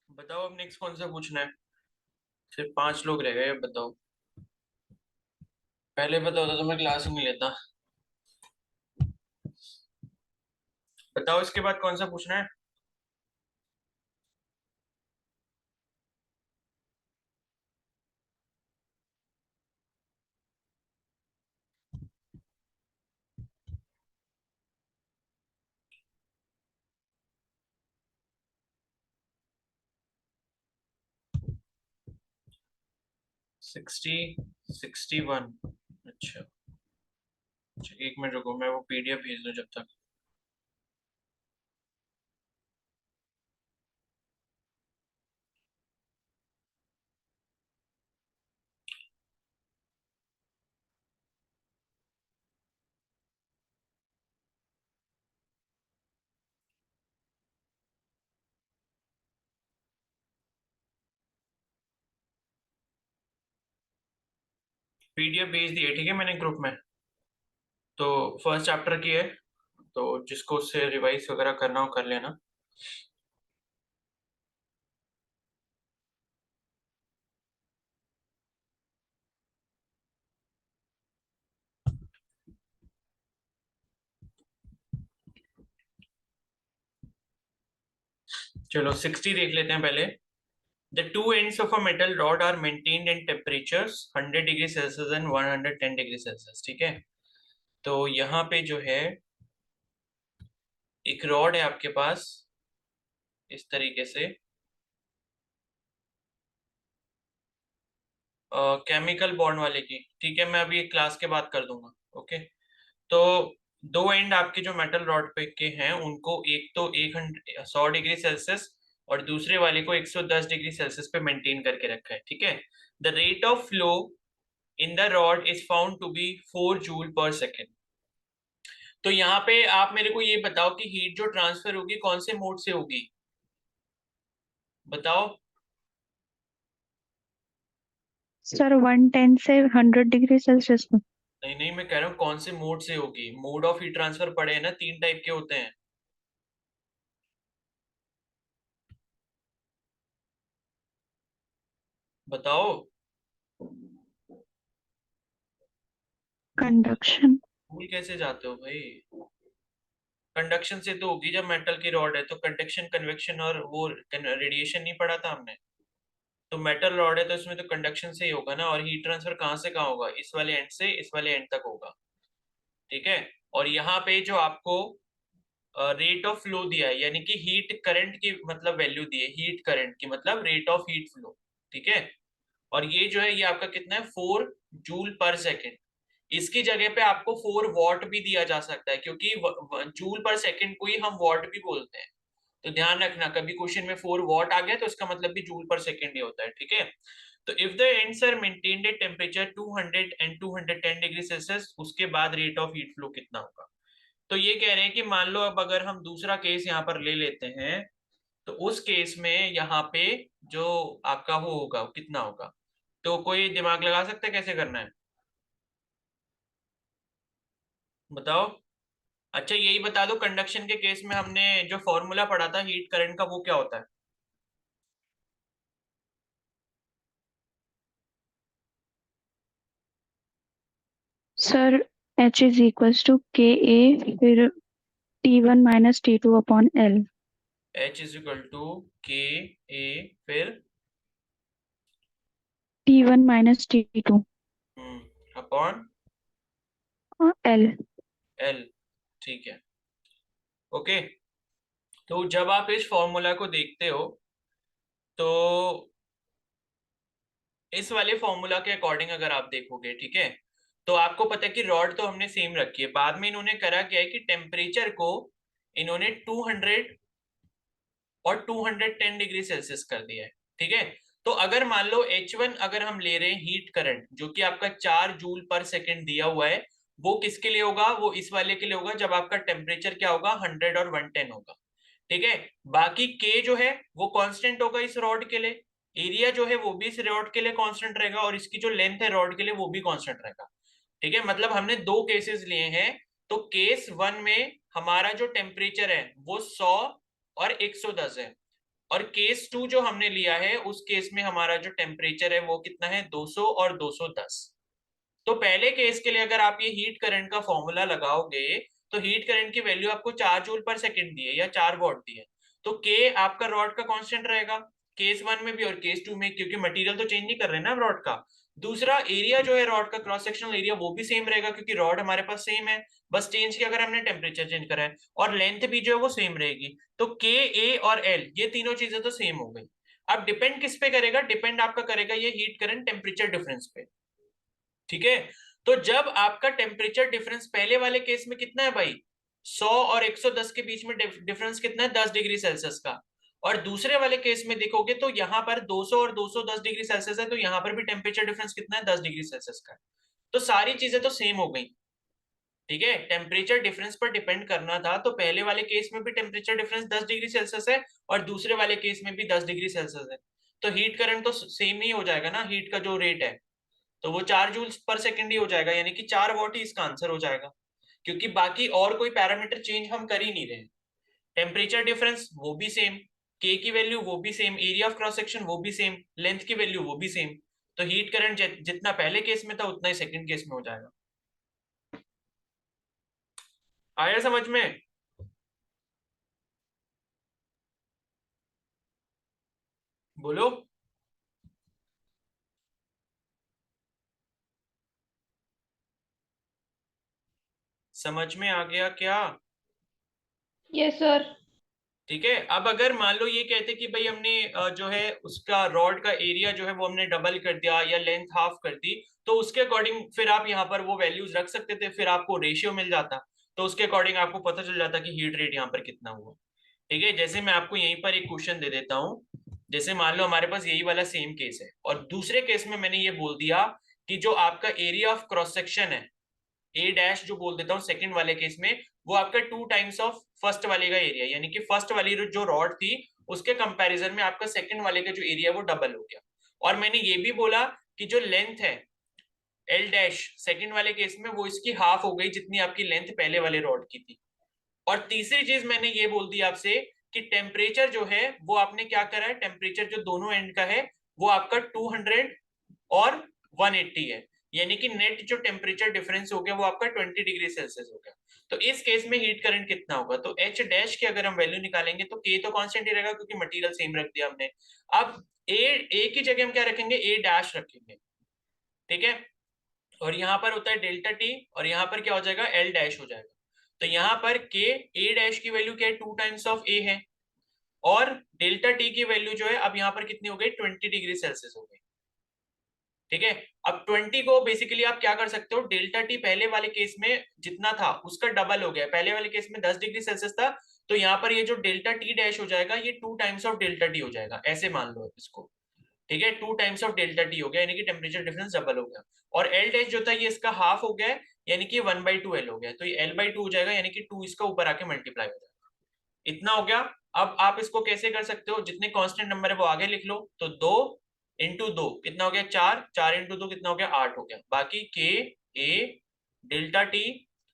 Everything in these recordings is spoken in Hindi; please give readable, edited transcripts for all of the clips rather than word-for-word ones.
बताओ अब नेक्स्ट कौन सा पूछना है। सिर्फ 5 लोग रह गए, अब बताओ। पहले बताओ तो मैं क्लास ही नहीं लेता। बताओ इसके बाद कौन सा पूछना है। सिक्सटी 61। अच्छा अच्छा, एक मिनट रुको, मैं वो पीडीएफ भेज दूं जब तक। पीडीएफ भेज दी है, ठीक है, मैंने ग्रुप में। तो फर्स्ट चैप्टर की है, तो जिसको उससे रिवाइज वगैरह करना हो कर लेना। चलो 60 देख लेते हैं पहले। The two ends of a metal rod are maintained in temperatures 100 degree Celsius and 110 degree Celsius, ठीक है। तो यहाँ पे जो है एक रॉड है आपके पास इस तरीके से, केमिकल बॉन्ड वाले की, ठीक है। मैं अभी एक क्लास के बाद कर दूंगा, ओके। तो दो एंड आपके जो मेटल रॉड पे के हैं उनको एक तो 100 डिग्री सेल्सियस और दूसरे वाले को 110 डिग्री सेल्सियस पे मेंटेन करके रखा है, ठीक है। The rate of flow in the rod is found to be 4 joule per second. तो यहाँ पे आप मेरे को ये बताओ कि हीट जो ट्रांसफर होगी कौन से मोड से होगी, बताओ। सर 110 से 100 डिग्री सेल्सियस में। नहीं नहीं, मैं कह रहा हूँ कौन से मोड से होगी। मोड ऑफ हीट ट्रांसफर पड़े हैं ना, 3 टाइप के होते हैं, बताओ। कंडक्शन। भूल कैसे जाते हो भाई। कंडक्शन से तो होगी, जब मेटल की रॉड है तो कंडक्शन कन्वेक्शन और वो रेडिएशन नहीं पढ़ा था हमने। तो मेटल रॉड है तो इसमें तो कंडक्शन से ही होगा ना, और हीट ट्रांसफर कहाँ से कहाँ होगा, इस वाले एंड से इस वाले एंड तक होगा, ठीक है। और यहाँ पे जो आपको रेट ऑफ फ्लो दिया है, यानी कि हीट करंट की मतलब वैल्यू दी है, हीट करंट की मतलब रेट ऑफ हीट फ्लो, ठीक है। और ये जो है ये आपका कितना है, 4 जूल पर सेकेंड। इसकी जगह पे आपको 4 वॉट भी दिया जा सकता है, क्योंकि जूल पर सेकेंड को ही हम वॉट भी बोलते हैं। तो ध्यान रखना, कभी क्वेश्चन में 4 वॉट आ गया तो इसका मतलब भी जूल पर सेकेंड ही होता है, ठीक है। तो if the ends are maintained at temperature 200 and 210 degree Celsius, उसके बाद रेट ऑफ हीट फ्लो कितना होगा। तो ये कह रहे हैं कि मान लो अब अगर हम दूसरा केस यहाँ पर ले लेते हैं, तो उस केस में यहाँ पे जो आपका वो होगा वो कितना होगा। तो कोई दिमाग लगा सकता है कैसे करना है, बताओ। अच्छा यही बता दो, कंडक्शन के केस में हमने जो फॉर्मूला पढ़ा था हीट करंट का वो क्या होता है। सर H = KA फिर T1 - T2/L। H = KA फिर T1 - T2 upon L। L, ठीक है, ओके। तो जब आप इस फॉर्मूला को देखते हो तो इस वाले फॉर्मूला के अकॉर्डिंग अगर आप देखोगे, ठीक है, तो आपको पता है कि रॉड तो हमने सेम रखी है, बाद में इन्होंने करा क्या है कि टेम्परेचर को इन्होंने 200 और 210 डिग्री सेल्सियस कर दिया है। ठीक है, तो अगर मान लो H1 अगर हम ले रहे हैं हीट करंट जो कि आपका 4 जूल पर सेकेंड दिया हुआ है, वो किसके लिए होगा, वो इस वाले के लिए होगा जब आपका टेम्परेचर क्या होगा 100 और 110 होगा। ठीक है, बाकी K जो है वो कांस्टेंट होगा इस रॉड के लिए, एरिया जो है वो भी इस रॉड के लिए कांस्टेंट रहेगा, और इसकी जो लेंथ है रॉड के लिए वो भी कांस्टेंट रहेगा। ठीक है, मतलब हमने दो केसेस लिए हैं, तो केस 1 में हमारा जो टेम्परेचर है वो 100 और 110 है, और केस 2 जो हमने लिया है उस केस में हमारा जो टेम्परेचर है वो कितना है 200 और 210। तो पहले केस के लिए अगर आप ये हीट करंट का फॉर्मूला लगाओगे तो हीट करंट की वैल्यू आपको 4 जूल पर सेकंड दी है या 4 वॉट दी है, तो के आपका रॉड का कांस्टेंट रहेगा केस 1 में भी और केस 2 में, क्योंकि मटेरियल तो चेंज नहीं कर रहे ना रॉड का। दूसरा एरिया जो है रॉड का क्रॉस सेक्शनल एरिया वो भी सेम रहेगा क्योंकि रॉड हमारे पास सेम है, बस चेंज किया अगर हमने टेम्परेचर चेंज करा है, और लेंथ भी जो है वो सेम रहेगी। तो के, ए और एल ये तीनों चीजें तो सेम हो गई। अब डिपेंड किस पे करेगा, डिपेंड आपका करेगा ये हीट करंट टेम्परेचर डिफरेंस पे। ठीक है, तो जब आपका टेम्परेचर डिफरेंस पहले वाले केस में कितना है भाई, 100 और 110 के बीच में डिफरेंस कितना है 10 डिग्री सेल्सियस का, और दूसरे वाले केस में देखोगे तो यहाँ पर 200 और 210 डिग्री सेल्सियस है, तो यहाँ पर भी टेम्परेचर डिफरेंस कितना है 10 डिग्री सेल्सियस का। तो सारी चीजें तो सेम हो गई। ठीक है, टेम्परेचर डिफरेंस पर डिपेंड करना था, तो पहले वाले केस में भी टेम्परेचर डिफरेंस 10 डिग्री सेल्सियस है और दूसरे वाले केस में भी 10 डिग्री सेल्सियस है, तो हीट करंट तो सेम ही हो जाएगा ना, हीट का जो रेट है तो वो 4 जूल पर सेकेंड ही हो जाएगा, यानी कि 4 वॉट ही इसका आंसर हो जाएगा, क्योंकि बाकी और कोई पैरामीटर चेंज हम कर ही नहीं रहे। टेम्परेचर डिफरेंस वो भी सेम, के की वैल्यू वो भी same, area of cross section वो भी सेम, लेंथ की वैल्यू वो भी सेम, तो हीट करंट जितना पहले केस में था उतना ही सेकंड केस में हो जाएगा। आया समझ में? बोलो। समझ में आ गया क्या? Yes sir. ठीक है, अब अगर मान लो ये कहते कि भाई हमने जो है उसका रॉड का एरिया जो है वो हमने डबल कर दिया या लेंथ हाफ कर दी, तो उसके अकॉर्डिंग फिर आप यहाँ पर वो वैल्यूज रख सकते थे, फिर आपको रेशियो मिल जाता, तो उसके अकॉर्डिंग आपको पता चल जाता कि हीट रेट यहाँ पर कितना हुआ। ठीक है, जैसे मैं आपको यहीं पर एक क्वेश्चन दे देता हूँ, जैसे मान लो हमारे पास यही वाला सेम केस है और दूसरे केस में मैंने ये बोल दिया कि जो आपका एरिया ऑफ क्रॉस सेक्शन है ए डैश जो बोल देता हूँ सेकंड वाले केस में, वो आपका 2 टाइम्स ऑफ फर्स्ट वाले का एरिया, यानी कि फर्स्ट वाली जो रॉड थी उसके कंपैरिजन में आपका सेकंड वाले का जो एरिया वो डबल हो गया। और मैंने ये भी बोला कि जो लेंथ है एल डैश सेकंड वाले केस में वो इसकी हाफ हो गई जितनी आपकी लेंथ पहले वाले रॉड की थी। और तीसरी चीज मैंने ये बोल दी आपसे कि टेम्परेचर जो है वो आपने क्या करा है, टेम्परेचर जो दोनों एंड का है वो आपका 200 और 180 है, यानी कि नेट जो टेम्परेचर डिफरेंस हो गया वो आपका 20 डिग्री सेल्सियस हो गया। तो इस केस में हीट करंट कितना होगा, तो एच डैश की अगर हम वैल्यू निकालेंगे तो के तो कांस्टेंट ही रहेगा क्योंकि मटेरियल सेम रख दिया हमने। अब ए की जगह हम क्या रखेंगे, ए डैश रखेंगे। ठीक है, और यहाँ पर होता है डेल्टा टी और यहाँ पर क्या हो जाएगा एल डैश हो जाएगा। तो यहाँ पर के ए डैश की वैल्यू क्या है 2 टाइम्स ऑफ ए है, और डेल्टा टी की वैल्यू जो है अब यहाँ पर कितनी हो गई 20 डिग्री सेल्सियस हो गई। ठीक है, अब 20 को बेसिकली आप क्या कर सकते हो, डेल्टा टी पहले वाले केस में जितना था उसका डबल हो गया, पहले वाले केस में 10 डिग्री सेल्सियस था, तो यहाँ पर ये जो डेल्टा टी डैश हो जाएगा ये 2 टाइम्स ऑफ डेल्टा टी हो जाएगा, ऐसे मान लो इसको। ठीक है, 2 टाइम्स ऑफ डेल्टा टी हो गया, यानी कि टेम्परेचर डिफरेंस डबल हो गया, और एल डैश जो था ये इसका हाफ हो गया है, यानी कि 1/2 एल हो गया, तो ये L/2 हो जाएगा, यानी कि 2 इसका ऊपर आके मल्टीप्लाई हो जाएगा। इतना हो गया। अब आप इसको कैसे कर सकते हो, जितने कांस्टेंट नंबर है वो आगे लिख लो, तो 2 × 2 कितना हो गया 4, 4 × 2 कितना हो गया 8 हो गया, बाकी के ए डेल्टा टी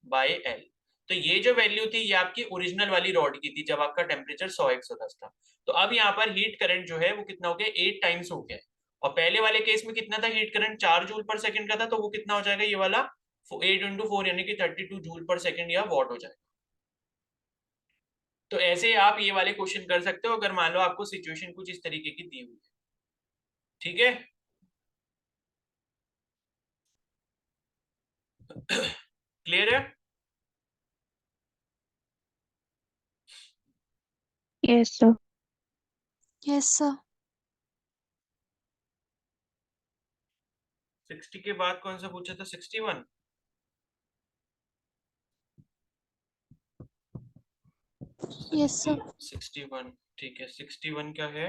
बाय एल। तो ये जो वैल्यू थी ये आपकी ओरिजिनल वाली रॉड की थी जब आपका टेम्परेचर 100-110 था। तो अब यहाँ पर हीट करंट जो है वो कितना हो गया 8 टाइम्स हो गया, और पहले वाले केस में कितना था हीट करंट 4 जूल पर सेकंड का था, तो वो कितना हो जाएगा ये वाला 8 × 4 यानी कि 32 जूल पर सेकंड या वॉट हो जाएगा। तो ऐसे आप ये वाले क्वेश्चन कर सकते हो अगर मान लो आपको सिचुएशन कुछ इस तरीके की दी हुई है। ठीक है, क्लियर है? Yes, sir. Yes sir. 60 के बाद कौन सा पूछा था, 61? Yes, sir. 61, ठीक है। 61 क्या है?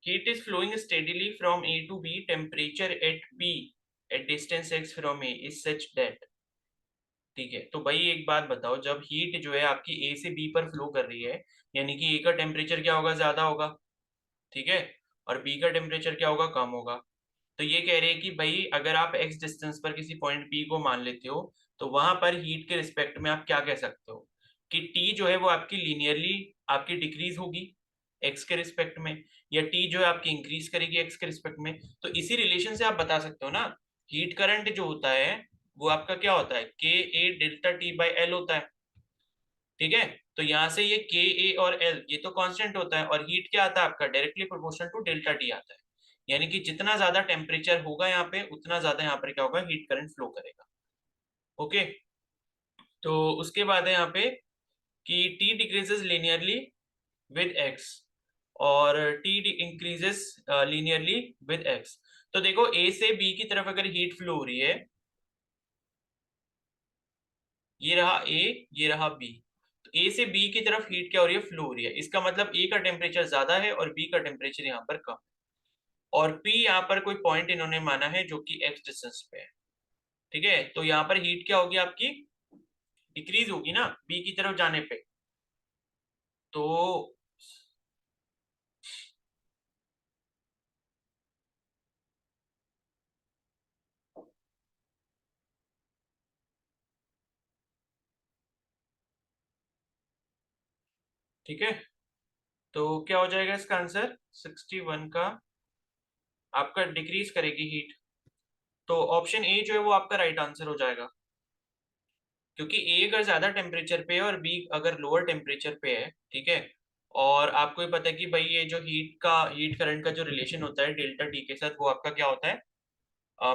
Heat is flowing steadily from A to B. Temperature at P at distance x from A is such that, ठीक है। तो भाई एक बात बताओ, जब हीट जो है आपकी ए से बी पर फ्लो कर रही है, यानी कि ए का टेम्परेचर क्या होगा? ज्यादा होगा, ठीक है, और बी का टेम्परेचर क्या होगा? कम होगा। तो ये कह रहे हैं कि भाई अगर आप एक्स डिस्टेंस पर किसी पॉइंट बी को मान लेते हो, तो वहां पर हीट के रिस्पेक्ट में आप क्या कह सकते हो कि टी जो है वो आपकी लीनियरली आपकी डिक्रीज होगी एक्स के रिस्पेक्ट में, या टी जो है आपकी इंक्रीज करेगी एक्स के रिस्पेक्ट में। तो इसी रिलेशन से आप बता सकते हो ना, हीट करंट जो होता है वो आपका क्या होता है? के ए डेल्टा टी बाई एल होता है, ठीक है। तो यहाँ से ये के ए और एल ये तो कांस्टेंट होता है, और हीट क्या आता है आपका? Directly proportional to delta T आता है। यानी कि जितना ज्यादा टेम्परेचर होगा यहाँ पे, उतना ज्यादा यहाँ पर क्या होगा? हीट करंट फ्लो करेगा। ओके, तो उसके बाद है यहाँ पे कि T decreases linearly with x और T increases linearly with x. तो देखो ए से बी की तरफ अगर हीट फ्लो हो रही है, ये रहा ए, ये रहा बी, तो ए से बी की तरफ हीट क्या हो रही है? फ्लो हो रही है। इसका मतलब ए का टेम्परेचर ज्यादा है और बी का टेम्परेचर यहाँ पर कम है, और पी यहाँ पर कोई पॉइंट इन्होंने माना है जो कि एक्स डिस्टेंस पे है, ठीक है। तो यहाँ पर हीट क्या होगी आपकी? डिक्रीज होगी ना बी की तरफ जाने पे। तो ठीक है, तो क्या हो जाएगा इसका आंसर? 61 का आपका डिक्रीज करेगी हीट। तो ऑप्शन ए जो है वो आपका राइट आंसर हो जाएगा, क्योंकि ए अगर ज्यादा टेम्परेचर पे है और बी अगर लोअर टेम्परेचर पे है, ठीक है। और आपको ये पता है कि भाई ये जो हीट करंट का जो रिलेशन होता है डेल्टा टी के साथ, वो आपका क्या होता है?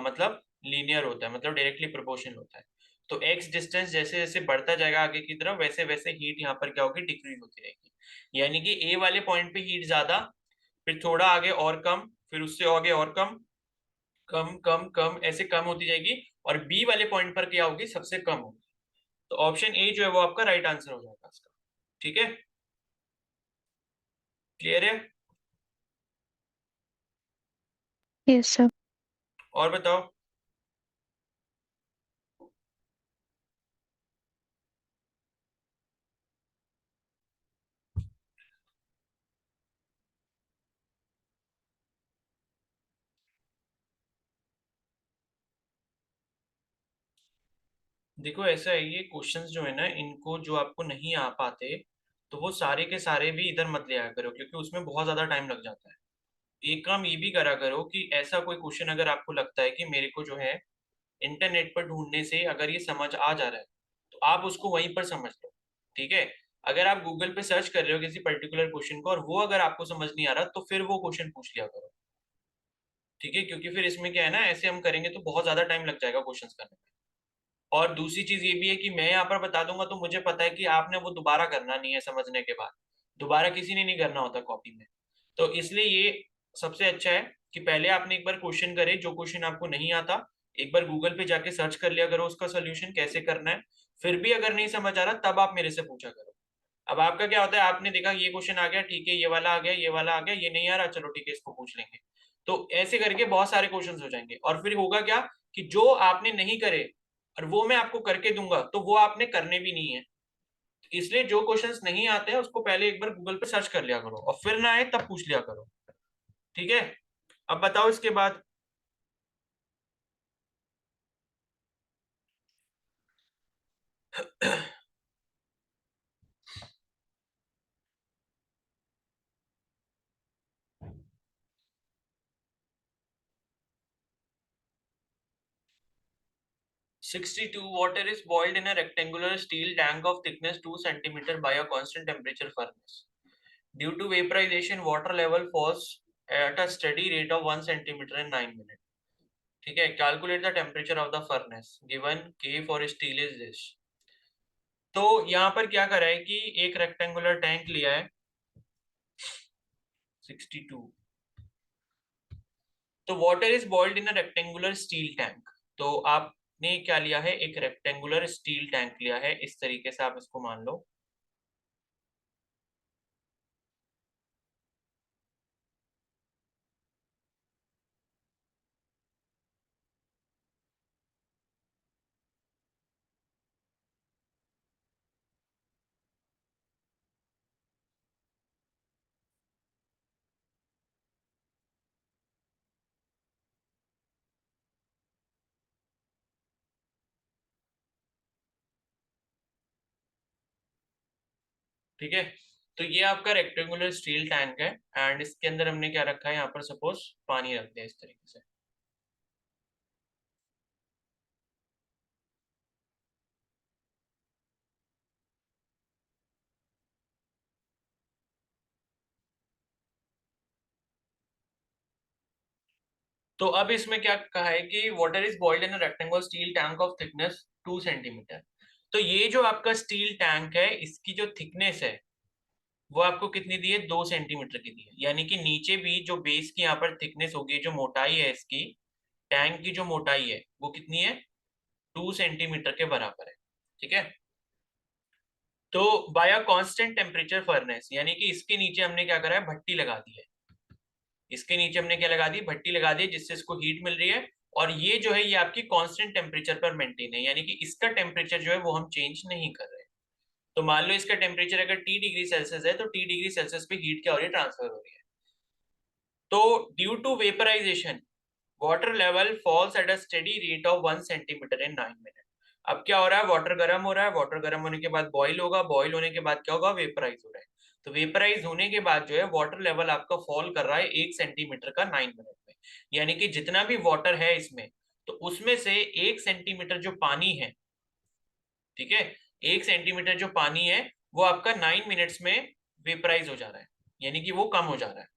मतलब लीनियर होता है, मतलब डायरेक्टली प्रोपोर्शनल होता है। तो एक्स डिस्टेंस जैसे जैसे बढ़ता जाएगा आगे की तरफ, वैसे वैसे हीट यहाँ पर क्या होगी? डिक्रीज होती रहेगी। यानी कि ए वाले पॉइंट पे हीट ज्यादा, फिर थोड़ा आगे और कम, फिर उससे आगे और कम, कम कम कम, ऐसे कम होती जाएगी, और बी वाले पॉइंट पर क्या होगी? सबसे कम होगी। तो ऑप्शन ए जो है वो आपका राइट आंसर हो जाएगा इसका, ठीक है। क्लियर है? Yes, sir. और बताओ। देखो ऐसा है, ये क्वेश्चंस जो है ना, इनको जो आपको नहीं आ पाते, तो वो सारे के सारे भी इधर मत ले आया करो, क्योंकि उसमें बहुत ज्यादा टाइम लग जाता है। एक काम ये भी करा करो कि ऐसा कोई क्वेश्चन अगर आपको लगता है कि मेरे को जो है इंटरनेट पर ढूंढने से अगर ये समझ आ जा रहा है, तो आप उसको वहीं पर समझ लो, ठीक है। अगर आप गूगल पे सर्च कर रहे हो किसी पर्टिकुलर क्वेश्चन को और वो अगर आपको समझ नहीं आ रहा, तो फिर वो क्वेश्चन पूछ लिया करो, ठीक है। क्योंकि फिर इसमें क्या है ना, ऐसे हम करेंगे तो बहुत ज्यादा टाइम लग जाएगा क्वेश्चंस करने में। और दूसरी चीज ये भी है कि मैं यहाँ पर बता दूंगा तो मुझे पता है कि आपने वो दोबारा करना नहीं है, समझने के बाद दोबारा किसी ने नहीं करना होता कॉपी में। तो इसलिए ये सबसे अच्छा है कि पहले आपने एक बार क्वेश्चन करे, जो क्वेश्चन आपको नहीं आता एक बार गूगल पे जाके सर्च कर लिया करो उसका सोल्यूशन कैसे करना है। फिर भी अगर नहीं समझ आ रहा, तब आप मेरे से पूछा करो। अब आपका क्या होता है, आपने देखा ये क्वेश्चन आ गया, ठीक है, ये वाला आ गया, ये वाला आ गया, ये नहीं आ रहा, चलो ठीक है इसको पूछ लेंगे। तो ऐसे करके बहुत सारे क्वेश्चंस हो जाएंगे, और फिर होगा क्या कि जो आपने नहीं करे और वो मैं आपको करके दूंगा, तो वो आपने करने भी नहीं है। इसलिए जो क्वेश्चंस नहीं आते हैं उसको पहले एक बार गूगल पे सर्च कर लिया करो, और फिर ना आए तब पूछ लिया करो, ठीक है। अब बताओ इसके बाद। 62. Water is boiled in a rectangular steel tank of thickness 2 cm by a constant temperature furnace. Due to vaporization, water level falls at a steady rate of 1 cm in 9 minutes. ठीक है, calculate the temperature of the furnace, given के फॉर स्टील इज दिस। तो यहाँ पर क्या करा है कि एक रेक्टेंगुलर टैंक लिया है 62। तो water is boiled in a rectangular steel tank. तो आपने क्या लिया है? एक रेक्टेंगुलर स्टील टैंक लिया है, इस तरीके से आप इसको मान लो। ठीक है। तो ये आपका रेक्टेंगुलर स्टील टैंक है एंड इसके अंदर हमने क्या रखा है, यहाँ पर सपोज पानी रख दिया इस तरीके से। तो अब इसमें क्या कहा है कि water is boiled in a rectangular steel tank of thickness 2 centimetre. तो ये जो आपका स्टील टैंक है इसकी जो थिकनेस है वो आपको कितनी दी है, 2 सेंटीमीटर की दी है। यानी कि नीचे भी जो बेस की यहाँ पर थिकनेस होगी, जो मोटाई है इसकी, टैंक की जो मोटाई है वो कितनी है, 2 सेंटीमीटर के बराबर है। ठीक है। तो by a constant temperature furnace, यानी कि इसके नीचे हमने क्या करा है, भट्टी लगा दी है। इसके नीचे हमने क्या लगा दी, भट्टी लगा दी, जिससे इसको हीट मिल रही है। और ये जो है ये आपकी कांस्टेंट टेम्परेचर पर मेंटेन है, यानी कि इसका टेम्परेचर जो है वो हम चेंज नहीं कर रहे। तो मान लो इसका टेम्परेचर अगर T डिग्री सेल्सियस है तो T डिग्री सेल्सियस पे हीट क्या हो रही है, ट्रांसफर हो रही है। तो due to vaporisation water level falls at a steady rate of 1 centimetre in 9 minute. अब क्या हो रहा है, वाटर गर्म हो रहा है, वाटर गर्म होने के बाद बॉईल होगा, बॉईल होने के बाद क्या होगा, वेपराइज हो रहा है। तो वेपराइज होने के बाद जो है वाटर लेवल आपका फॉल कर रहा है 1 सेंटीमीटर का 9 मिनट में। यानी कि जितना भी वाटर है इसमें, तो उसमें से 1 सेंटीमीटर जो पानी है, ठीक है, 1 सेंटीमीटर जो पानी है वो आपका 9 मिनट्स में वेपराइज हो जा रहा है, यानी कि वो कम हो जा रहा है।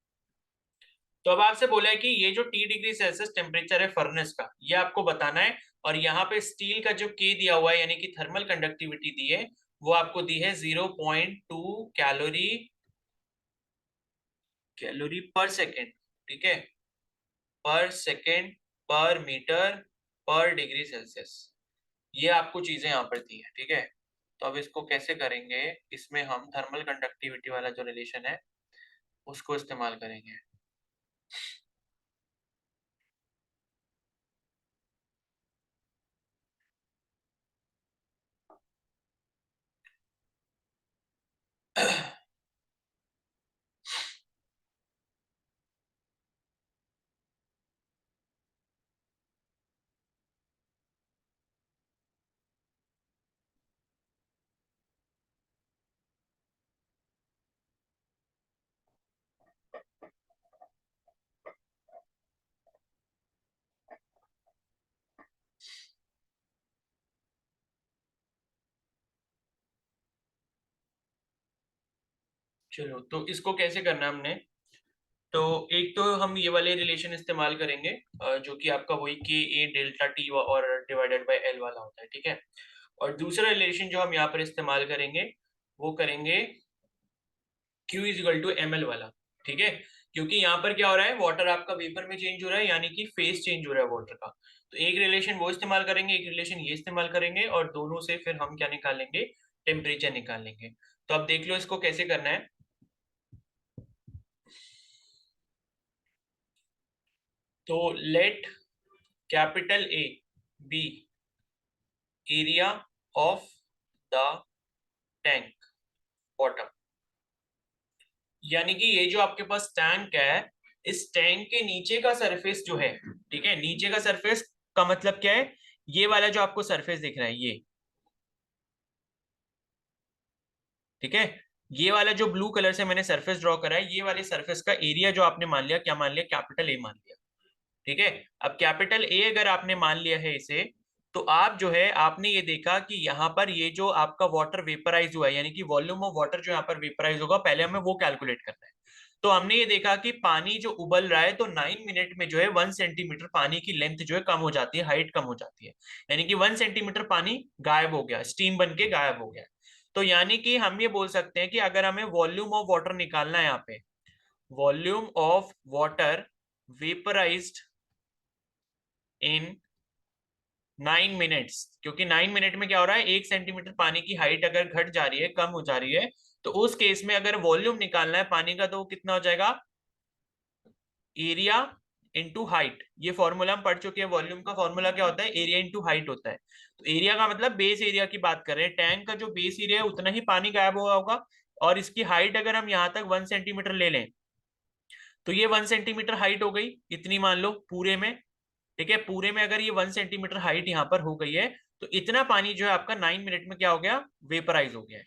तो अब आपसे बोला है कि ये जो T डिग्री सेल्सियस टेम्परेचर है फर्नेस का, ये आपको बताना है। और यहाँ पे स्टील का जो K दिया हुआ है, यानी कि थर्मल कंडक्टिविटी दी है, वो आपको दी है 0.2 कैलोरी पर सेकेंड। ठीक है, पर सेकेंड पर मीटर पर डिग्री सेल्सियस, ये आपको चीजें यहाँ पर दी है। ठीक है। तो अब इसको कैसे करेंगे, इसमें हम थर्मल कंडक्टिविटी वाला जो रिलेशन है उसको इस्तेमाल करेंगे। चलो, तो इसको कैसे करना है हमने, तो एक तो हम ये वाले रिलेशन इस्तेमाल करेंगे जो कि आपका वही के ए डेल्टा टी और डिवाइडेड बाय एल वाला होता है। ठीक है। और दूसरा रिलेशन जो हम यहाँ पर इस्तेमाल करेंगे वो करेंगे Q is equal to M L वाला। ठीक है। क्योंकि यहाँ पर क्या हो रहा है, वाटर आपका वेपर में चेंज हो रहा है, यानी कि फेस चेंज हो रहा है वाटर का। तो एक रिलेशन वो इस्तेमाल करेंगे, एक रिलेशन ये इस्तेमाल करेंगे, और दोनों से फिर हम क्या निकालेंगे, टेम्परेचर निकालेंगे। तो अब देख लो इसको कैसे करना है। तो let capital A B area of the tank bottom, यानी कि ये जो आपके पास टैंक है, इस टैंक के नीचे का सरफेस जो है, ठीक है, नीचे का सरफेस का मतलब क्या है, ये वाला जो आपको सरफेस दिख रहा है ये, ठीक है, ये वाला जो ब्लू कलर से मैंने सरफेस ड्रॉ करा है, ये वाले सरफेस का एरिया जो आपने मान लिया, क्या मान लिया, कैपिटल ए मान लिया। ठीक है। अब कैपिटल ए अगर आपने मान लिया है इसे, तो आप जो है आपने ये देखा कि यहाँ पर ये जो आपका वाटर वेपराइज हुआ है, यानी कि वॉल्यूम ऑफ वाटर जो यहाँ पर वेपराइज होगा, पहले हमें वो कैलकुलेट करना है। तो हमने ये देखा कि पानी जो उबल रहा है, तो 9 मिनट में जो है 1 सेंटीमीटर पानी की लेंथ जो है कम हो जाती है, हाइट कम हो जाती है, यानी कि 1 सेंटीमीटर पानी गायब हो गया, स्टीम बन के गायब हो गया। तो यानी कि हम ये बोल सकते हैं कि अगर हमें वॉल्यूम ऑफ वाटर निकालना है, यहाँ पे volume of water vaporised in 9 minutes, क्योंकि 9 मिनट में क्या हो रहा है, 1 सेंटीमीटर पानी की हाइट अगर घट जा रही है, कम हो जा रही है, तो उस केस में अगर वॉल्यूम निकालना है पानी का, तो वो कितना हो जाएगा, एरिया इंटू हाइट। ये फॉर्मूला हम पढ़ चुके हैं, वॉल्यूम का फॉर्मूला क्या होता है, एरिया इंटू हाइट होता है। तो एरिया का मतलब बेस एरिया की बात कर रहे हैं, टैंक का जो बेस एरिया है उतना ही पानी गायब हुआ होगा। और इसकी हाइट अगर हम यहाँ तक 1 सेंटीमीटर ले लें, तो ये 1 सेंटीमीटर हाइट हो गई, इतनी मान लो पूरे में। ठीक है, पूरे में अगर ये 1 सेंटीमीटर हाइट यहाँ पर हो गई है, तो इतना पानी जो है आपका 9 मिनट में क्या हो गया, वेपराइज हो गया है।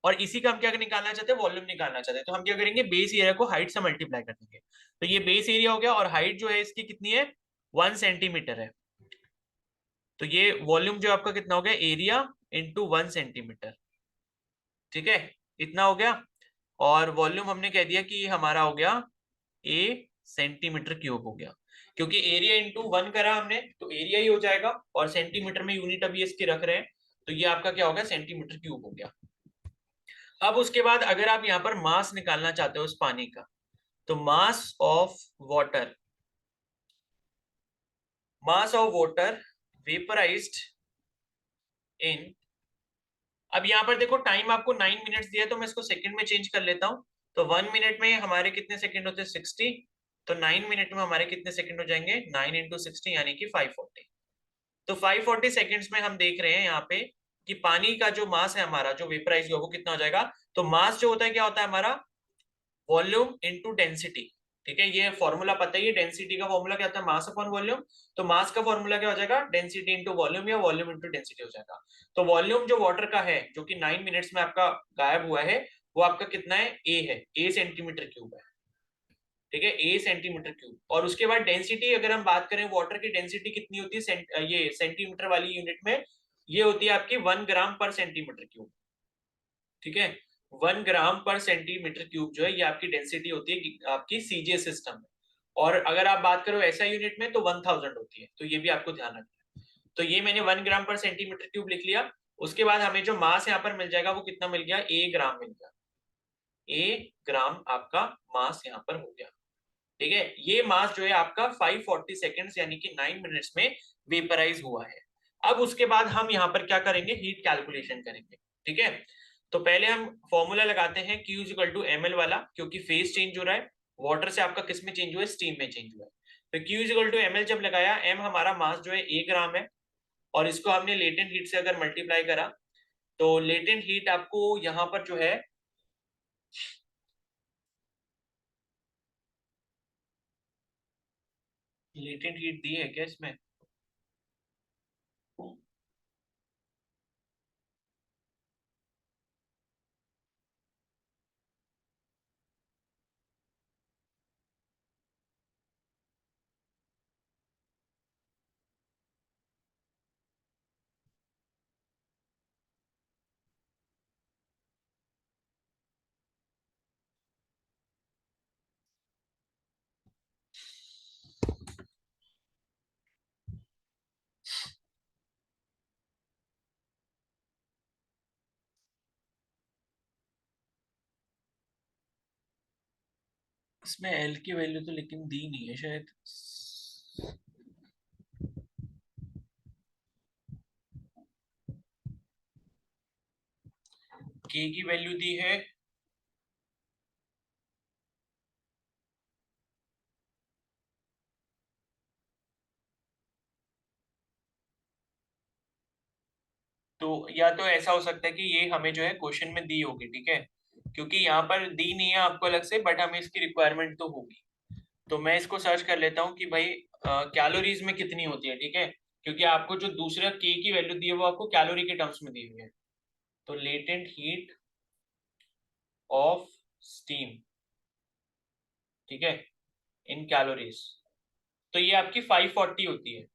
और इसी का हम क्या निकालना चाहते हैं, वॉल्यूम निकालना चाहते हैं। तो हम क्या करेंगे, बेस एरिया को हाइट से मल्टीप्लाई कर देंगे। तो ये बेस एरिया हो गया, और हाइट जो है इसकी कितनी है, 1 सेंटीमीटर है। तो ये वॉल्यूम जो आपका कितना हो गया, एरिया इंटू 1 सेंटीमीटर, ठीक है, इतना हो गया। और वॉल्यूम हमने कह दिया कि हमारा हो गया ए सेंटीमीटर क्यूब हो गया, क्योंकि एरिया इंटू 1 करा हमने तो एरिया ही हो जाएगा, और सेंटीमीटर में यूनिट अभी इसकी रख रहे हैं, तो ये आपका क्या होगा, सेंटीमीटर क्यूब हो गया। अब उसके बाद अगर आप यहाँ पर मास निकालना चाहते हो उस पानी का, तो मास ऑफ वाटर वेपराइज्ड इन, अब यहाँ पर देखो टाइम आपको 9 मिनट्स दिया है, तो मैं इसको सेकंड में चेंज कर लेता हूँ। तो 1 मिनट में हमारे कितने सेकंड होते हैं, 60। तो 9 मिनट में हमारे कितने सेकंड हो जाएंगे, 9 इंटू 60 यानी कि 540। तो 540 सेकंड्स में हम देख रहे हैं यहाँ पे कि पानी का जो मास है हमारा, जो वेपराइज हुआ, वो कितना हो जाएगा। तो मास जो होता है क्या होता है हमारा, वॉल्यूम इंटू डेंसिटी, ठीक है, ये फॉर्मूला पता ही है, डेंसिटी का फॉर्मूला क्या होता है, मास अपॉन वॉल्यूम। तो मास का फॉर्मूला क्या हो जाएगा, डेंसिटी इंटू वॉल्यूम, या वॉल्यूम इंटू डेंसिटी हो जाएगा। तो वॉल्यूम जो वाटर का है, जो कि 9 मिनट्स में आपका गायब हुआ है, वो आपका कितना है, ए है, ए सेंटीमीटर क्यूब है, ठीक है, ए सेंटीमीटर क्यूब। और उसके बाद डेंसिटी अगर हम बात करें, वाटर की डेंसिटी कितनी होती है, ये सेंटीमीटर वाली यूनिट में, ये होती है आपकी 1 ग्राम पर सेंटीमीटर क्यूब, ठीक है। 1 ग्राम पर सेंटीमीटर क्यूब जो है, ये आपकी डेंसिटी होती है आपकी सीजे सिस्टम में। और अगर आप बात करो ऐसा यूनिट में, तो 1000 होती है, तो ये भी आपको ध्यान रखना है। तो ये मैंने 1 ग्राम पर सेंटीमीटर क्यूब लिख लिया। उसके बाद हमें जो मास यहाँ पर मिल जाएगा, वो कितना मिल गया, ए ग्राम मिल गया, ए ग्राम आपका मास यहाँ पर हो गया, ठीक है। ये मास जो है आपका 540 सेकेंड्स यानी कि 9 मिनट्स में वेपराइज हुआ है। अब उसके बाद हम यहाँ पर क्या करेंगे, हीट कैलकुलेशन करेंगे, ठीक है। तो पहले हम फॉर्मूला लगाते हैं Q इक्वल टू ml वाला, क्योंकि फेज चेंज हो रहा है, वाटर से आपका किस में चेंज हुआ है, स्टीम में चेंज हुआ है। तो Q इक्वल टू ml जब लगाया, m हमारा मास जो है ए ग्राम है, और इसको हमने लेटेंट हीट से अगर मल्टीप्लाई करा, तो लेटेंट हीट आपको यहाँ पर जो है लेटेंट हीट दी है क्या इसमें, इसमें एल की वैल्यू तो लेकिन दी नहीं है शायद, के की वैल्यू दी है तो, या तो ऐसा हो सकता है कि ये हमें जो है क्वेश्चन में दी होगी, ठीक है, क्योंकि यहाँ पर दी नहीं है आपको अलग से, बट हमें इसकी रिक्वायरमेंट तो होगी। तो मैं इसको सर्च कर लेता हूँ कि भाई कैलोरीज में कितनी होती है, ठीक है, क्योंकि आपको जो दूसरा के की वैल्यू दी है वो आपको कैलोरी के टर्म्स में दी हुई है। तो लेटेंट हीट ऑफ स्टीम, ठीक है, इन कैलोरीज, तो ये आपकी 540 होती है,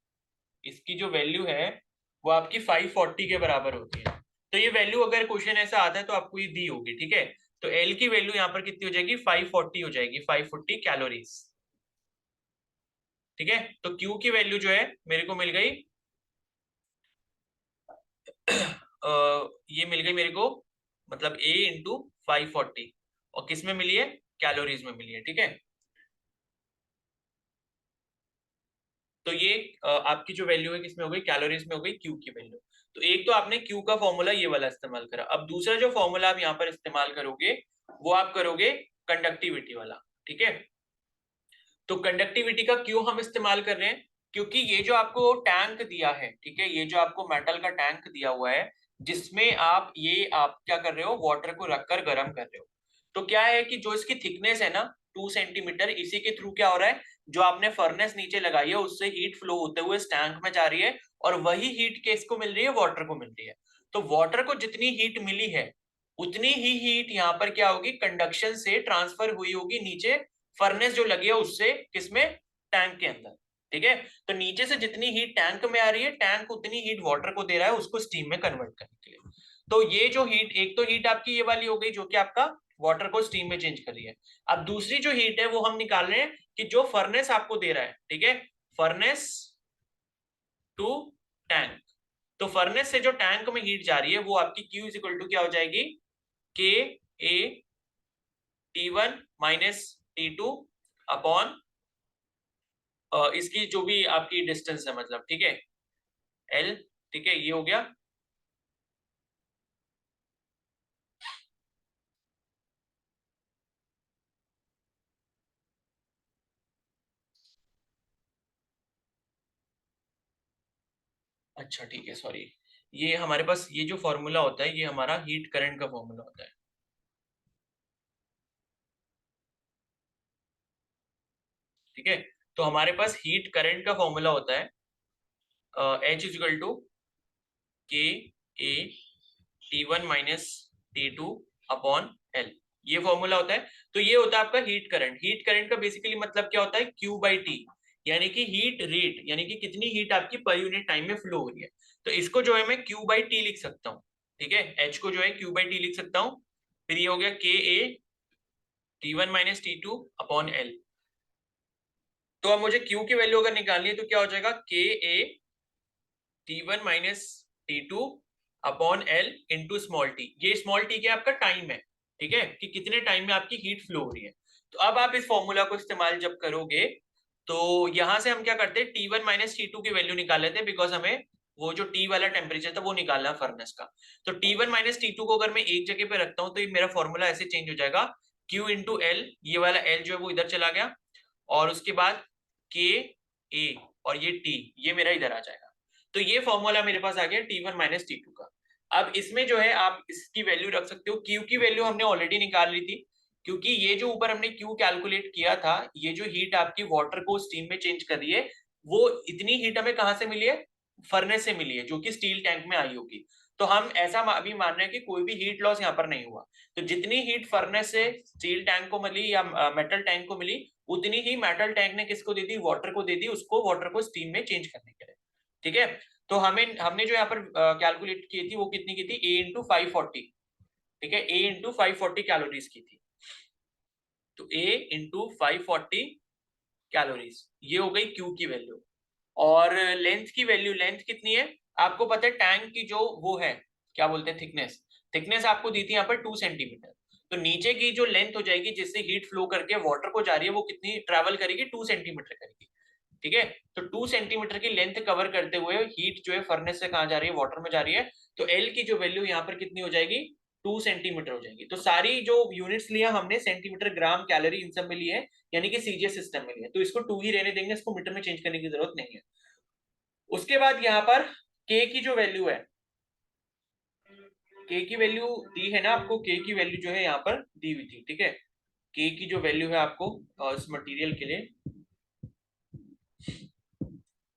इसकी जो वैल्यू है वो आपकी 540 के बराबर होती है। तो ये वैल्यू अगर क्वेश्चन ऐसा आता है तो आपको ये दी होगी, ठीक है। तो एल की वैल्यू यहाँ पर कितनी हो जाएगी, 540 हो जाएगी, 540 कैलोरीज, ठीक है। तो क्यू की वैल्यू जो है मेरे को मिल गई ये मिल गई मेरे को, मतलब ए इंटू 540, और किस में मिली है, कैलोरीज में मिली है, ठीक है। तो ये आपकी जो वैल्यू है किसमें हो गई, कैलोरीज में हो गई, क्यू की वैल्यू। तो एक तो आपने क्यू का फॉर्मूला ये वाला इस्तेमाल करा। अब दूसरा जो फॉर्मूला आप यहाँ पर इस्तेमाल करोगे, वो आप करोगे कंडक्टिविटी वाला, ठीक है। तो कंडक्टिविटी का क्यों हम इस्तेमाल कर रहे हैं, क्योंकि ये जो आपको टैंक दिया है, ठीक है, ये जो आपको मेटल का टैंक दिया हुआ है, जिसमें आप क्या कर रहे हो, वाटर को रखकर गर्म कर रहे हो। तो क्या है कि जो इसकी थिकनेस है ना 2 सेंटीमीटर, इसी के थ्रू क्या हो रहा है, जो आपने फर्नेस नीचे लगाई है उससे हीट फ्लो होते हुए इस टैंक में जा रही है, और वही हीट किसको मिल रही है, वाटर को मिल रही है। तो वाटर को जितनी हीट मिली है उतनी ही हीट यहाँ पर क्या होगी, कंडक्शन से ट्रांसफर हुई होगी नीचे फर्नेस जो लगी है उससे, किसमें, टैंक के अंदर। ठीक है, तो नीचे से जितनी हीट टैंक में आ रही है, टैंक उतनी हीट वाटर को दे रहा है उसको स्टीम में कन्वर्ट करने के लिए। तो ये जो हीट, एक तो हीट आपकी ये वाली हो गई जो कि आपका वाटर को स्टीम में चेंज कर रही है। अब दूसरी जो हीट है वो हम निकाल रहे हैं कि जो फर्नेस आपको दे रहा है, ठीक है, फर्नेस टू टैंक। तो फर्नेस से जो टैंक में हीट जा रही है वो आपकी Q इज इक्वल टू क्या हो जाएगी, के ए T1 माइनस T2 अपॉन इसकी जो भी आपकी डिस्टेंस है, मतलब, ठीक है, L। ठीक है, ये हो गया। अच्छा ठीक है, सॉरी, ये हमारे पास ये जो फॉर्मूला होता है ये हमारा हीट करंट का फॉर्मूला होता है। ठीक है, तो हमारे पास हीट करंट का फॉर्मूला होता है H इज इक्वल टू के ए T1 minus T2 upon L, ये फॉर्मूला होता है। तो ये होता है आपका हीट करंट। हीट करंट का बेसिकली मतलब क्या होता है, Q बाई टी, यानी कि हीट रेट, यानी कि कितनी हीट आपकी पर यूनिट टाइम में फ्लो हो रही है। तो इसको जो है मैं Q बाई टी लिख सकता हूँ। ठीक है, H को जो है Q बाई टी लिख सकता हूँ। फिर ये हो गया के ए T1 minus T2 upon L। तो अब मुझे Q की वैल्यू अगर निकालनी है तो क्या हो जाएगा, के ए T1 minus T2 upon L into small T. ये स्मॉल टी क्या आपका टाइम है, ठीक है, कि कितने टाइम में आपकी हीट फ्लो हो रही है। तो अब आप इस फॉर्मूला को इस्तेमाल जब करोगे तो यहां से हम क्या करते हैं, T1 माइनस T2 की वैल्यू निकाल लेते हैं, बिकॉज हमें वो जो T वाला टेम्परेचर था वो निकालना है फर्नेस का। तो T1 माइनस T2 को अगर मैं एक जगह पे रखता हूँ तो ये मेरा फॉर्मूला ऐसे चेंज हो जाएगा, Q इंटू एल, ये वाला L जो है वो इधर चला गया, और उसके बाद के ए और ये T, ये मेरा इधर आ जाएगा। तो ये फॉर्मूला मेरे पास आ गया T1 माइनस T2 का। अब इसमें जो है आप इसकी वैल्यू रख सकते हो। Q की वैल्यू हमने ऑलरेडी निकाल ली थी, क्योंकि ये जो ऊपर हमने Q कैलकुलेट किया था, ये जो हीट आपकी वाटर को स्टीम में चेंज कर रही है, वो इतनी हीट हमें कहां से मिली है, फर्नेस से मिली है, जो कि स्टील टैंक में आई होगी। तो हम ऐसा अभी मान रहे हैं कि कोई भी हीट लॉस यहाँ पर नहीं हुआ। तो जितनी हीट फर्नेस से स्टील टैंक को मिली या मेटल टैंक को मिली, उतनी ही मेटल टैंक ने किसको दे दी, वाटर को दे दी, उसको वाटर को स्टीम में चेंज करने के लिए। ठीक है, तो हमने जो यहाँ पर कैलकुलेट की थी वो कितनी की थी, A इंटू 540। ठीक है, A इंटू 540 कैलोरीज की थी। तो A इंटू 540 कैलोरीज, ये हो गई Q की वैल्यू। और लेंथ की वैल्यू, लेंथ कितनी है आपको पता है, टैंक की जो वो है, क्या बोलते हैं, थिकनेस। थिकनेस आपको दी थी यहाँ पर 2 सेंटीमीटर। तो नीचे की जो लेंथ हो जाएगी जिससे हीट फ्लो करके वाटर को जा रही है, वो कितनी ट्रेवल करेगी, 2 सेंटीमीटर करेगी। ठीक है, तो 2 सेंटीमीटर की लेंथ कवर करते हुए हीट जो है फर्नेस से कहाँ जा रही है, वाटर में जा रही है। तो एल की जो वैल्यू यहाँ पर कितनी हो जाएगी, 2 सेंटीमीटर हो जाएगी। तो सारी जो यूनिट्स लिया हमने, सेंटीमीटर, ग्राम, कैलोरी, इन सब में लिए है, यानी कि सीजीएस सिस्टम में लिए, तो इसको 2 ही रहने देंगे, इसको मीटर में चेंज करने की जरूरत नहीं है। उसके बाद यहाँ पर के की जो वैल्यू है, के की वैल्यू दी है ना आपको, के की वैल्यू जो है यहाँ पर दी हुई थी। ठीक है, के की जो वैल्यू है आपको इस मटेरियल के लिए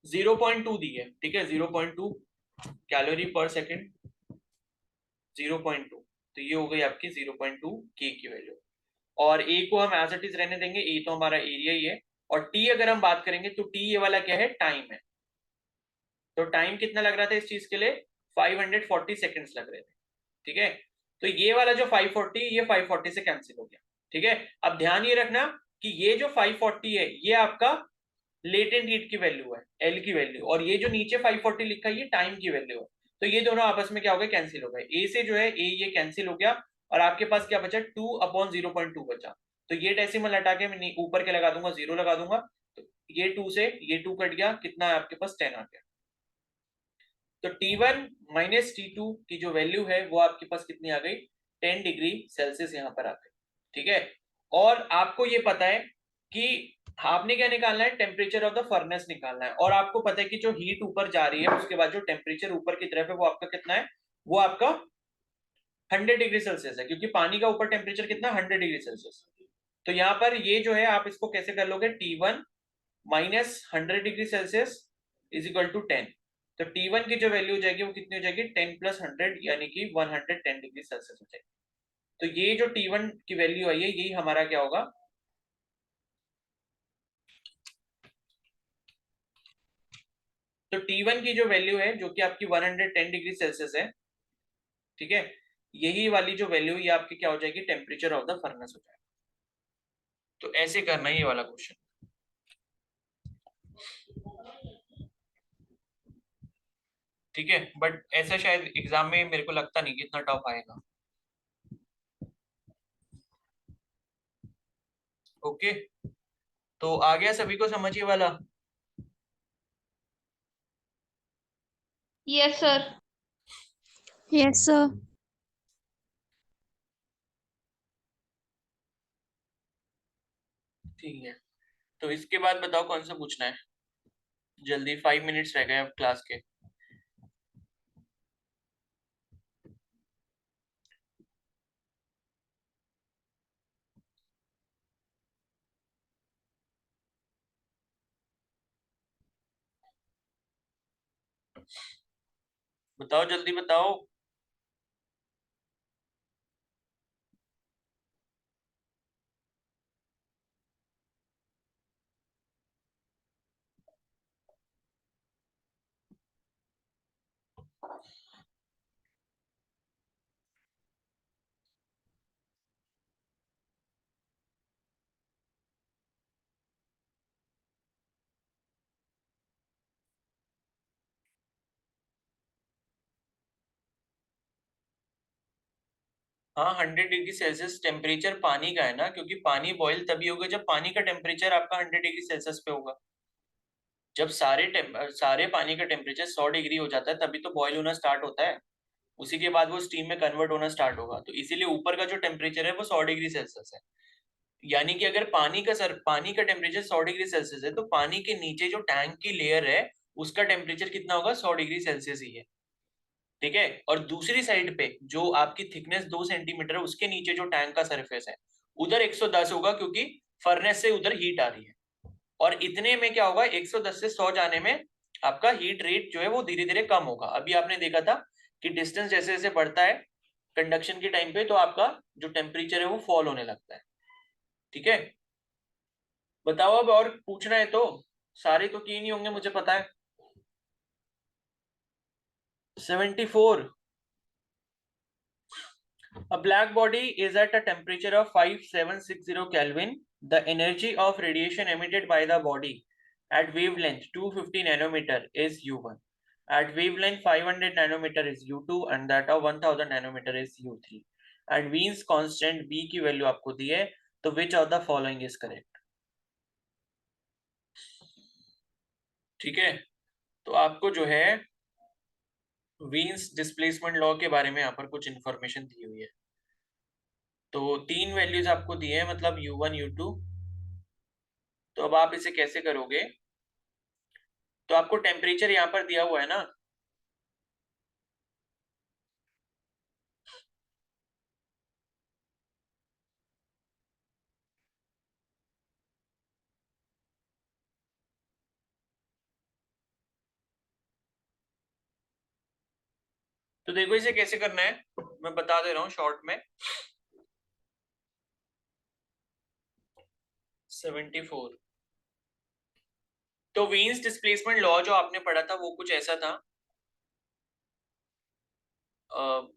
0.2 दी है। ठीक है, 0.2 कैलोरी पर सेकेंड, 0.2। तो ये हो गई आपकी 0.2 के की वैल्यू। और ए को हम एज इट इज रहने देंगे, ए तो हमारा एरिया ही है। और टी अगर हम बात करेंगे तो टी ये वाला क्या है, टाइम है। तो टाइम कितना लग रहा था इस चीज के लिए, 540 सेकेंड्स लग रहे थे। ठीक है, तो ये वाला जो 540, ये 540 से कैंसिल हो गया। ठीक है, अब ध्यान ये रखना कि ये जो 540 है ये आपका लेटेंट हीट की वैल्यू है, एल की वैल्यू, और ये जो नीचे 540 लिखा है ये टाइम की वैल्यू है। तो ये दोनों आपस में क्या हो गए, कैंसिल हो गए। ए से जो है ए ये कैंसिल हो गया, और आपके पास क्या बचा, 2/0.2 बचा। तो ये डेसिमल हटा के मैं ऊपर के लगा दूंगा, 0 लगा दूंगा। तो ये 2 से ये 2 कट गया, कितना है आपके पास, 10 आ गया। तो T1 माइनस T2 की जो वैल्यू है वो आपके पास कितनी आ गई, 10 डिग्री सेल्सियस यहाँ पर आ गई। ठीक है, और आपको ये पता है कि आपने क्या निकालना है, टेम्परेचर ऑफ द फर्नेस निकालना है। और आपको पता है कि जो हीट ऊपर जा रही है उसके बाद जो टेम्परेचर ऊपर की तरफ है वो आपका कितना है, वो आपका 100 डिग्री सेल्सियस है, क्योंकि पानी का ऊपर टेम्परेचर कितना, 100 डिग्री सेल्सियस। तो यहाँ पर ये जो है आप इसको कैसे कर लोगे, T1 minus 100 degree Celsius is equal to 10। तो T1 की जो वैल्यू हो जाएगी वो कितनी हो जाएगी, 10 प्लस 100, यानी कि 110 डिग्री सेल्सियस हो जाएगी। तो ये जो T1 की वैल्यू आई है यही हमारा क्या होगा, तो T1 की जो वैल्यू है जो कि आपकी 110 डिग्री सेल्सियस है, ठीक है, यही वाली जो वैल्यू ये आपकी क्या हो जाएगी, टेम्परेचर ऑफ द फर्नेस हो जाएगा। तो ऐसे करना है ये वाला क्वेश्चन, ठीक है। बट ऐसा शायद एग्जाम में मेरे को लगता नहीं कि इतना टफ आएगा। ओके, तो आ गया सभी को समझ ये वाला? Yes, sir. Yes, sir. ठीक है, तो इसके बाद बताओ कौन सा पूछना है, जल्दी 5 मिनट्स रह गए अब क्लास के। बताओ जल्दी बताओ। हाँ, 100 डिग्री सेल्सियस टेम्परेचर पानी का है ना, क्योंकि पानी बॉईल तभी होगा जब पानी का टेम्परेचर आपका 100 डिग्री सेल्सियस पे होगा। जब सारे पानी का टेम्परेचर 100 डिग्री हो जाता है तभी तो बॉईल होना स्टार्ट होता है, उसी के बाद वो स्टीम में कन्वर्ट होना स्टार्ट होगा। तो इसीलिए ऊपर का जो टेम्परेचर है वो 100 डिग्री सेल्सियस है। यानी कि अगर पानी का टेम्परेचर 100 डिग्री सेल्सियस है तो पानी के नीचे जो टैंक की लेयर है उसका टेम्परेचर कितना होगा, 100 डिग्री सेल्सियस ही है, ठीक है। और दूसरी साइड पे जो आपकी थिकनेस 2 सेंटीमीटर है उसके नीचे जो टैंक का सरफेस है उधर 110 होगा, क्योंकि फर्नेस से उधर हीट आ रही है। और इतने में क्या होगा, 110 से 100 जाने में आपका हीट रेट जो है वो धीरे धीरे कम होगा। अभी आपने देखा था कि डिस्टेंस जैसे जैसे बढ़ता है कंडक्शन के टाइम पे तो आपका जो टेम्परेचर है वो फॉल होने लगता है, ठीक है। बताओ अब, और पूछना है तो, सारे तो किए नहीं होंगे मुझे पता है। 74। A black body is at a temperature of 5760 Kelvin. The energy of radiation emitted by the body at wavelength 250 nanometer is U1. At wavelength 500 nanometer is U2 and that of 1000 nanometer is U3. And Wien's constant B की वैल्यू आपको दी है, तो which of the following is correct? ठीक है, तो आपको जो है वीन्स डिस्प्लेसमेंट लॉ के बारे में यहाँ पर कुछ इंफॉर्मेशन दी हुई है। तो 3 वैल्यूज आपको दिए हैं, मतलब U1 U2। तो अब आप इसे कैसे करोगे, तो आपको टेम्परेचर यहाँ पर दिया हुआ है ना, तो देखो इसे कैसे करना है मैं बता दे रहा हूँ शॉर्ट में। 74, तो वीन्स डिस्प्लेसमेंट लॉ जो आपने पढ़ा था वो कुछ ऐसा था,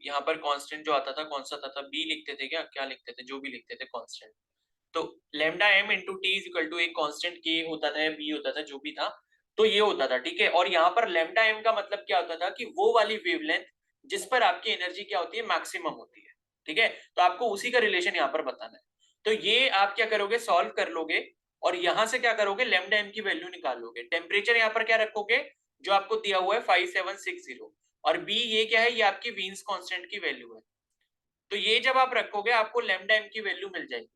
यहाँ पर कांस्टेंट जो आता था कौन सा था, बी लिखते थे क्या, क्या लिखते थे, जो भी लिखते थे कांस्टेंट, तो lambda M into T is equal to एक कांस्टेंट के होता था या बी होता था, जो भी था, तो ये होता था, ठीक है। और यहाँ पर लैम्डा एम का मतलब क्या होता था कि वो वाली वेवलेंथ जिस पर आपकी एनर्जी क्या होती है, मैक्सिमम होती है, ठीक है। तो आपको उसी का रिलेशन यहाँ पर बताना है। तो ये आप क्या करोगे, सॉल्व कर लोगे और यहां से क्या करोगे, लैम्डा एम की वैल्यू निकाल लोगे। टेम्परेचर यहाँ पर क्या रखोगे, जो आपको दिया हुआ है 5760, और बी ये क्या है, ये आपकी वीन्स कांस्टेंट की वैल्यू है। तो ये जब आप रखोगे आपको लैम्डा एम की वैल्यू मिल जाएगी,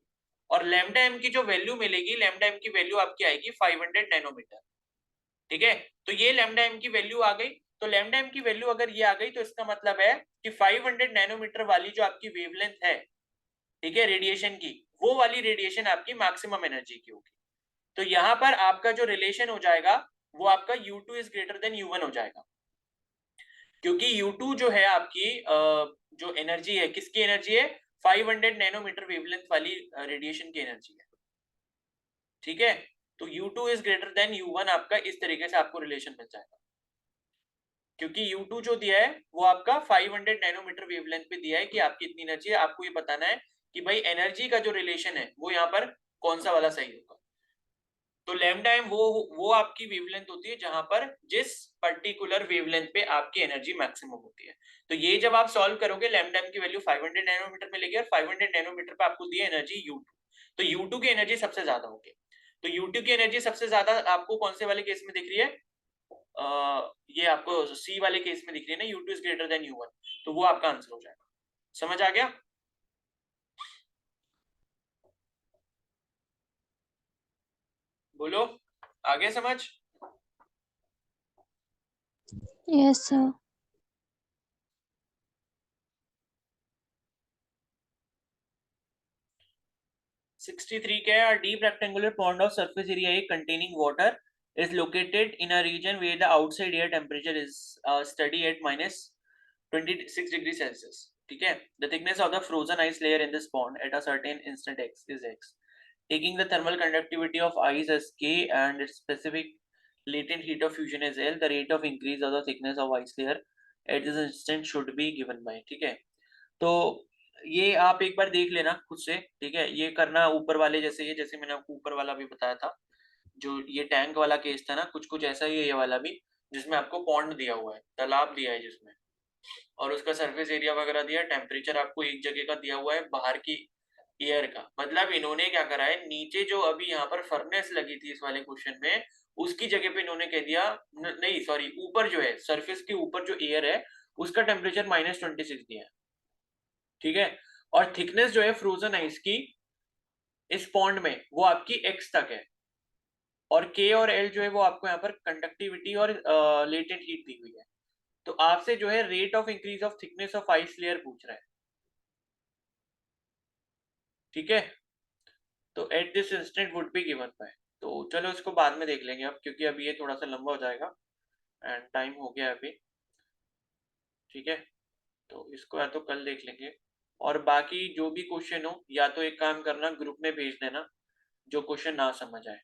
और लैम्डा एम की जो वैल्यू मिलेगी, लैम्डा एम की वैल्यू आपकी आएगी 500 नैनोमीटर, ठीक है। तो ये लैम्डा एम की वैल्यू आ गई। तो लैम्डा एम की वैल्यू अगर ये आ गई तो इसका मतलब है कि 500 नैनोमीटर वाली जो आपकी वेवलेंथ है, ठीक है, रेडिएशन की, वो वाली रेडिएशन आपकी मैक्सिमम एनर्जी की होगी। तो यहां पर आपका जो रिलेशन हो जाएगा वो आपका U2 is greater than U1 हो जाएगा, क्योंकि U2 जो है आपकी जो एनर्जी है, किसकी एनर्जी है, 500 नैनोमीटर वेवलेंथ वाली रेडिएशन की एनर्जी है, ठीक है। तो U2 is greater than U1, आपका इस तरीके से आपको रिलेशन मिल जाएगा, क्योंकि U2 जो दिया है वो आपका 500 नैनोमीटर वेवलेंथ पे दिया है कि आपकी इतनी एनर्जी है। आपको ये बताना है कि भाई एनर्जी का जो रिलेशन है वो यहाँ पर कौन सा वाला सही होगा। तो लैम्डा एम वो आपकी वेवलेंथ होती है जहां पर जिस पर्टिकुलर वेवलेंथ पे आपकी एनर्जी मैक्सिमम होती है। तो ये जब आप सॉल्व करोगे लैम्डा एम की वैल्यू 500 नैनोमीटर मिलेगी और 500 नैनोमीटर पे आपको दी है एनर्जी U2, तो U2 की एनर्जी सबसे ज्यादा होगी। तो U2 की एनर्जी सबसे ज्यादा आपको कौन से वाले केस में दिख रही है? ये आपको सी वाले केस में दिख रही है ना, U2 is greater than U1, तो वो आपका आंसर हो जाएगा। समझ आ गया? बोलो, आगे समझ? Yes, sir. $63 क्या है? A deep rectangular pond of surface area A containing water is located in a region where the outside air temperature is steady at -26 degrees Celsius. ठीक है? The thickness of the frozen ice layer in this pond at a certain instant x is x. Taking the thermal conductivity of ice as K and its specific latent heat of fusion as L, the rate of increase of the thickness of ice layer at this instant should be given by. ठीक है? तो ये आप एक बार देख लेना खुद से, ठीक है। ये करना ऊपर वाले जैसे, ये जैसे मैंने आपको ऊपर वाला भी बताया था, जो ये टैंक वाला केस था ना, कुछ कुछ ऐसा ही है ये वाला भी, जिसमें आपको पॉन्ड दिया हुआ है, तालाब दिया है जिसमें, और उसका सरफेस एरिया वगैरह दिया है, टेम्परेचर आपको एक जगह का दिया हुआ है बाहर की एयर का। मतलब इन्होंने क्या करा है, नीचे जो अभी यहाँ पर फर्नेस लगी थी इस वाले क्वेश्चन में, उसकी जगह पे इन्होंने कह दिया नहीं सॉरी, ऊपर जो है सरफेस के ऊपर जो एयर है उसका टेम्परेचर -26 दिया है, ठीक है। और थिकनेस जो है फ्रोजन आइस की इस पॉन्ड में वो आपकी x तक है, और K और L जो है वो आपको यहाँ पर कंडक्टिविटी और लेटेंट हीट दी हुई है। तो आपसे जो है rate of increase of thickness of ice layer पूछ रहा है, ठीक है। तो at this instant would be given by, तो चलो इसको बाद में देख लेंगे अब, क्योंकि अभी ये थोड़ा सा लंबा हो जाएगा एंड टाइम हो गया अभी, ठीक है। तो इसको या तो कल देख लेंगे, और बाकी जो भी क्वेश्चन हो या तो एक काम करना, ग्रुप में भेज देना जो क्वेश्चन ना समझ आए,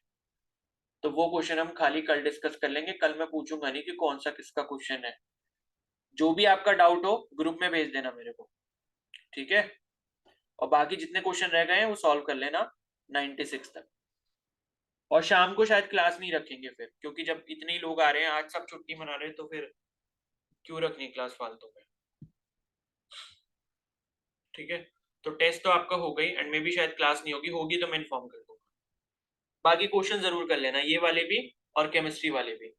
तो वो क्वेश्चन हम खाली कल डिस्कस कर लेंगे। कल मैं पूछूंगा नहीं कि कौन सा किसका क्वेश्चन है, जो भी आपका डाउट हो ग्रुप में भेज देना मेरे को, ठीक है। और बाकी जितने क्वेश्चन रह गए हैं वो सॉल्व कर लेना 96 तक। और शाम को शायद क्लास नहीं रखेंगे फिर, क्योंकि जब इतने ही लोग आ रहे हैं, आज सब छुट्टी मना रहे हैं, तो फिर क्यों रखनी क्लास फालतू में, ठीक है। तो टेस्ट तो आपका हो गई, एंड मे भी शायद क्लास नहीं होगी, होगी तो मैं इन्फॉर्म कर दूंगा। बाकी क्वेश्चन जरूर कर लेना, ये वाले भी और केमिस्ट्री वाले भी।